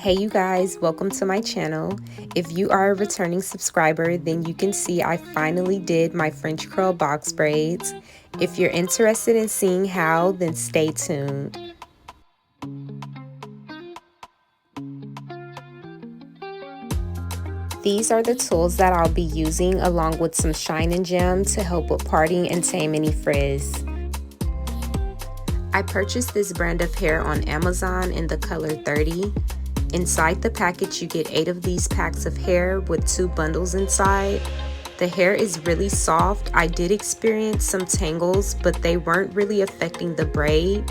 Hey you guys, welcome to my channel. If you are a returning subscriber, then you can see I finally did my French curl box braids. If you're interested in seeing how, then stay tuned. These are the tools that I'll be using along with some shine and gem to help with parting and tame any frizz. I purchased this brand of hair on Amazon in the color 30. Inside the package you get 8 of these packs of hair with 2 bundles inside. The hair is really soft. I did experience some tangles, but they weren't really affecting the braid.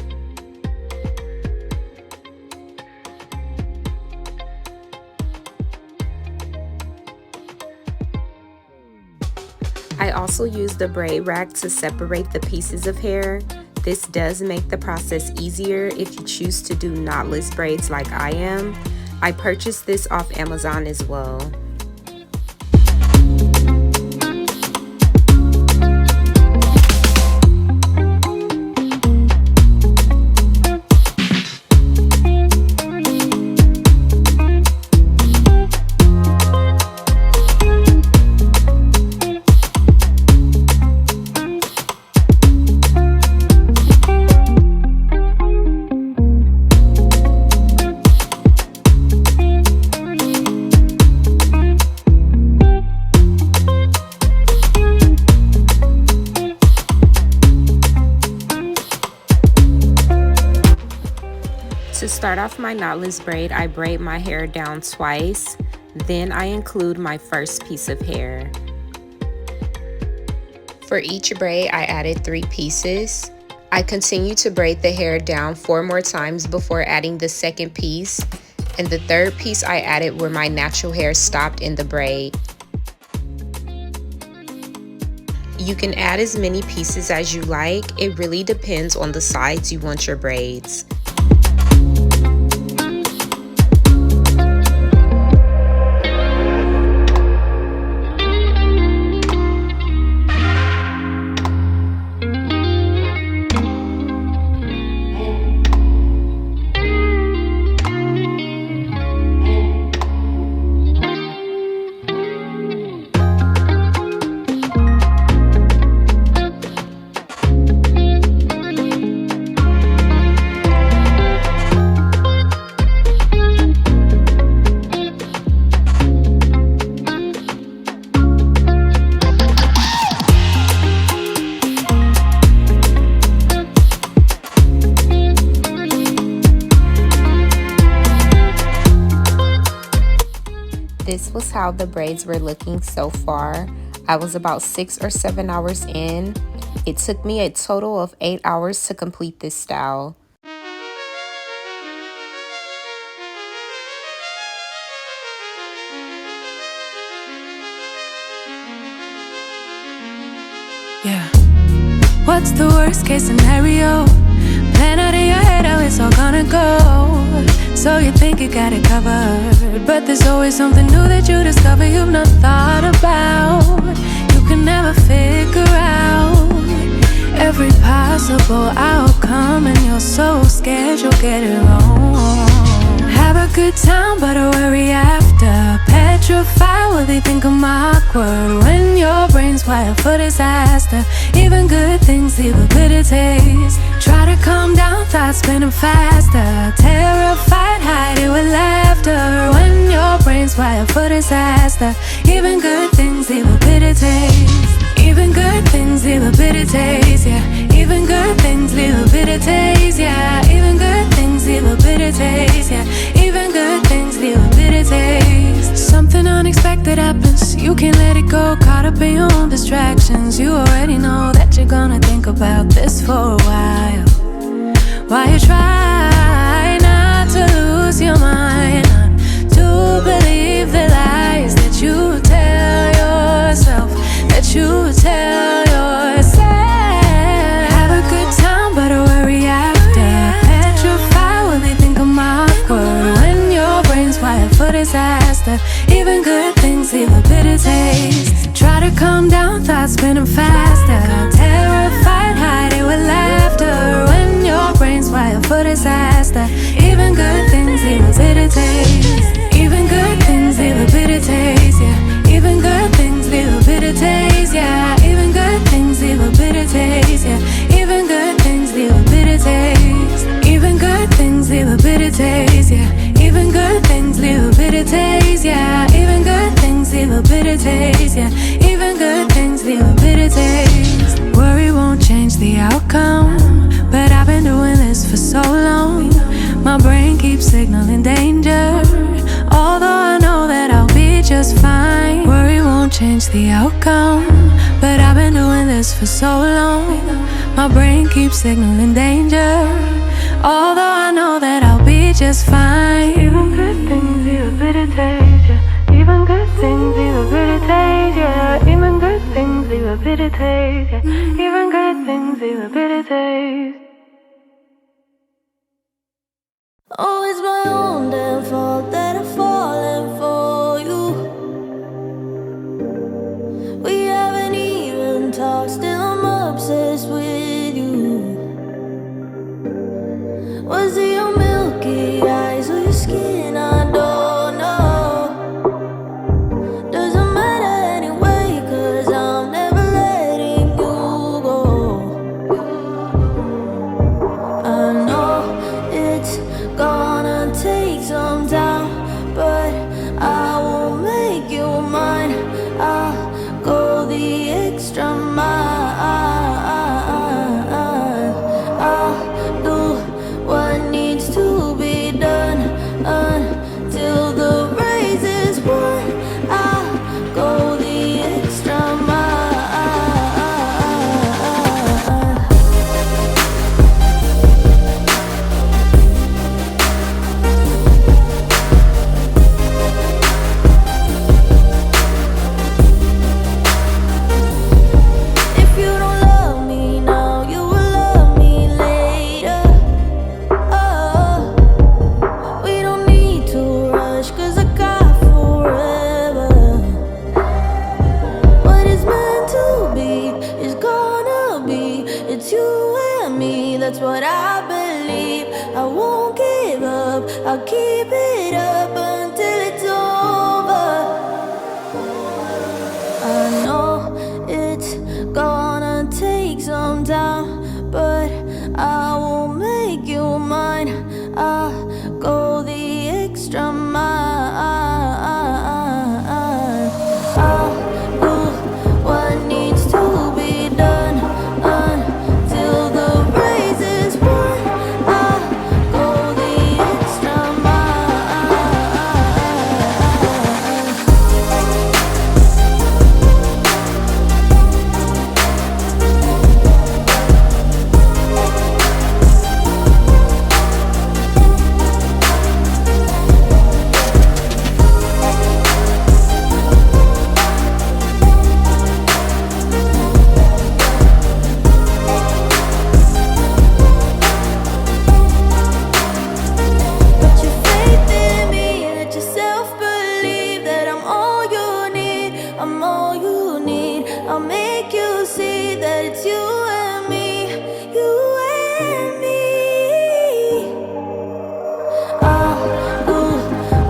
I also used the braid rack to separate the pieces of hair. This does make the process easier if you choose to do knotless braids like I am. I purchased this off Amazon as well. To start off my knotless braid, I braid my hair down twice, then I include my first piece of hair. For each braid, I added 3 pieces. I continued to braid the hair down 4 more times before adding the second piece, and the third piece I added where my natural hair stopped in the braid. You can add as many pieces as you like. It really depends on the size you want your braids. This was how the braids were looking so far. I was about 6 or 7 hours in. It took me a total of 8 hours to complete this style. Yeah. What's the worst case scenario? Plan out in your head how it's all gonna go. So you think you got it covered, but there's always something new that you discover you've not thought about. You can never figure out every possible outcome, and you're so scared you'll get it wrong. Have a good time, but a worry after. Petrified, will they think I'm awkward? When your brain's wired for disaster, even good things leave a bitter taste. Try to calm down, thoughts spinning faster. Terrified, hide it with laughter. When your brain's wired for disaster, even good things leave a bitter taste. Even good things leave a bitter taste, yeah. Even good things leave a bitter taste, yeah. Even good things leave a bitter taste, yeah. Even good things leave a bitter taste. Something unexpected happens, you can't let it go. Caught up in your own distractions, you already know that you're gonna think about this for a while. While you try not to lose your mind, not to believe the lies that you tell yourself, that you tell yourself. Have a good time, but a worry after. Petrified, will they think I'm awkward? When your brain's wired for disaster, even good things leave a bitter taste. Try to calm down, thoughts spinning faster. Terrified, hide it with laughter. When your brain's wired for disaster, even good things leave a bitter taste. good things leave a bitter taste, yeah. Even good things leave a bitter taste, yeah. Even good things leave a bitter taste. Worry won't change the outcome, but I've been doing this for so long. My brain keeps signaling danger, although I know that I'll be just fine. Worry won't change the outcome, but I've been doing this for so long. My brain keeps signaling danger, although I know that I'll be just fine. Even good things leave a bitter taste, yeah. Even good things leave a bitter taste, yeah. Even good things leave a bitter taste, yeah. Even good things leave a bitter taste. Oh, it's my own damn fault that I'm falling for you. We haven't even talked, still I'm obsessed with you. Was it your milky eyes or your skin? I don't know. Doesn't matter anyway, 'cause I'm never letting you go. I know it's gonna take some time, but I will make you mine. I'll go the extra mile. I'll do what needs to be done until the race is won. I'll go the extra mile. If you don't love me now, you will love me later. Oh, we don't need to rush, 'cause I got forever. What is meant to be is gonna be. It's you and me, that's what I believe. I won't give up, I'll keep it up until it's over. I know it's gonna take some time, but I will make you mine. I'll go the extra mile. I'll do what needs to be done until the race is won. I'll go the extra mile. Put your faith in me, let yourself believe that I'm all you need. I'm all you need. I'll make you see that it's you and me, you and me. I'll do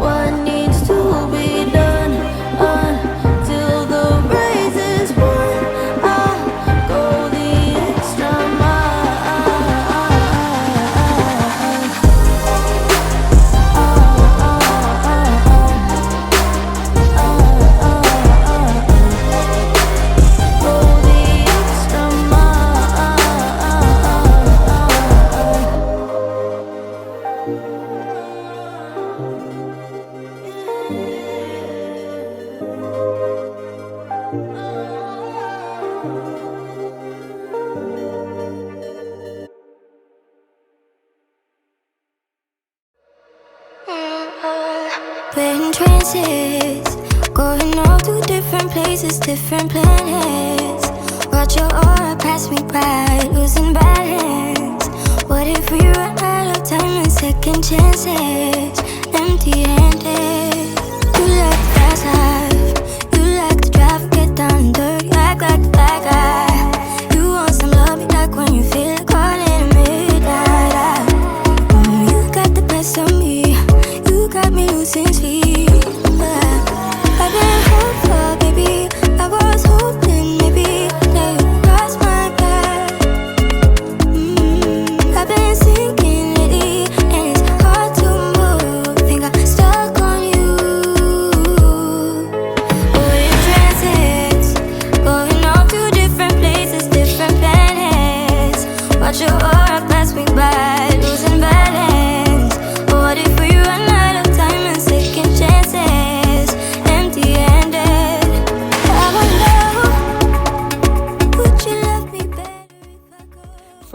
what needs to be done until the race is won. I'll go the extra We're in trances, going off to different places, different planets. Watch your aura pass me by, losing balance. What if we run out of time and second chances? Empty-handed. You like the fast life, you like to drive, get down and dirty, act like a bad guy. You want some love, you like when you feel like calling at midnight. You got the best of me, you got me losing sleep. I've been hopeful, baby, I was hoping maybe that you'd cross my path. I've been sinking lately, and it's hard to move. Think I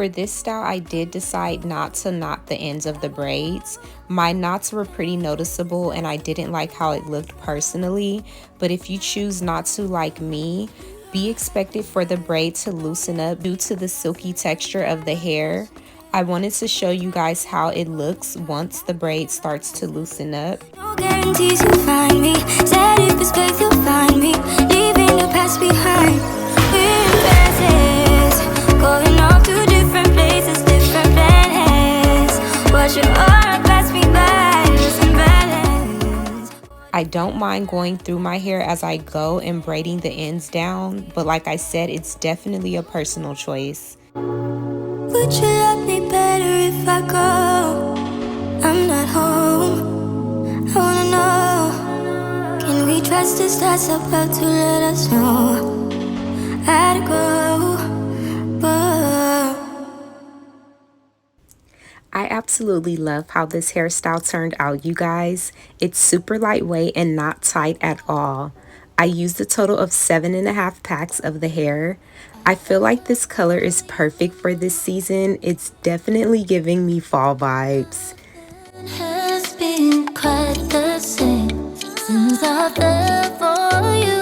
For this style, I did decide not to knot the ends of the braids. My knots were pretty noticeable and I didn't like how it looked personally, but if you choose not to like me, be expected for the braid to loosen up due to the silky texture of the hair. I wanted to show you guys how it looks once the braid starts to loosen up. No guarantees you'll find me. Said if it's faith you'll find me. Leaving the past behind. We're in passes, going off to different places, different planets. Watch your aura pass me by, losing balance. I don't mind going through my hair as I go and braiding the ends down, but like I said, it's definitely a personal choice. Would you love me better if I go? I'm not home. I wanna know. Can we trust the stars about to let us know? I'd go. I absolutely love how this hairstyle turned out, you guys. It's super lightweight and not tight at all. I used a total of 7.5 packs of the hair. I feel like this color is perfect for this season. It's definitely giving me fall vibes. Has been quite the same since I fell for you.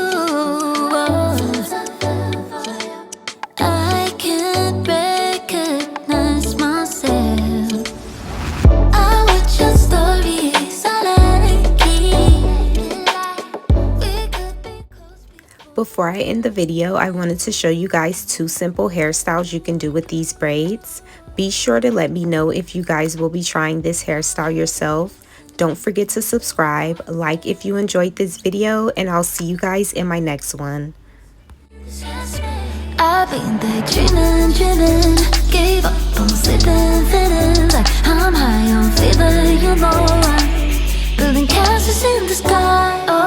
I can't recognize myself. I watch your stories, I like it. Before I end the video, I wanted to show you guys 2 simple hairstyles you can do with these braids. Be sure to let me know if you guys will be trying this hairstyle yourself. Don't forget to subscribe, like if you enjoyed this video, and I'll see you guys in my next one. I've been daydreaming, gave up on sleeping, feeling like I'm high on fever, you know I'm building castles in the sky. Oh,